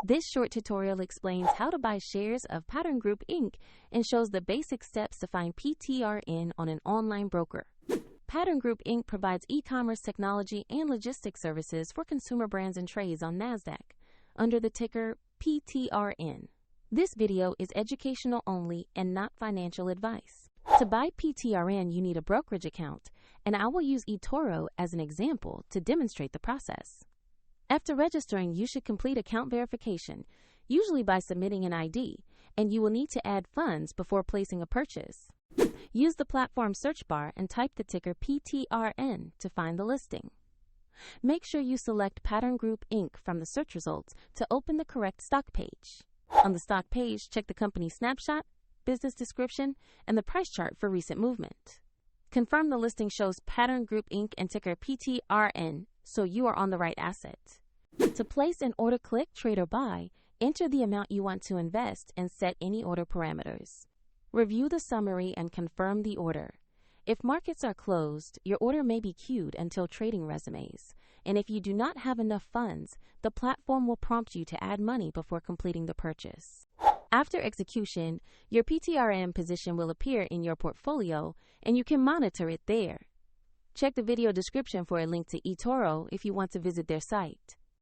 This short tutorial explains how to buy shares of Pattern Group Inc. and shows the basic steps to find PTRN on an online broker. Pattern Group Inc. provides e-commerce technology and logistics services for consumer brands and trades on NASDAQ under the ticker PTRN. This video is educational only and not financial advice. To buy PTRN, you need a brokerage account, and I will use eToro as an example to demonstrate the process. After registering, you should complete account verification, usually by submitting an ID, and you will need to add funds before placing a purchase. Use the platform search bar and type the ticker PTRN to find the listing. Make sure you select Pattern Group Inc. from the search results to open the correct stock page. On the stock page, check the company snapshot, business description, and the price chart for recent movement. Confirm the listing shows Pattern Group Inc. and ticker PTRN, so you are on the right asset. To place an order, click Trade or Buy, enter the amount you want to invest, and set any order parameters. Review the summary and confirm the order. If markets are closed, your order may be queued until trading resumes, and if you do not have enough funds, the platform will prompt you to add money before completing the purchase. After execution, your PTRN position will appear in your portfolio, and you can monitor it there. Check the video description for a link to eToro if you want to visit their site.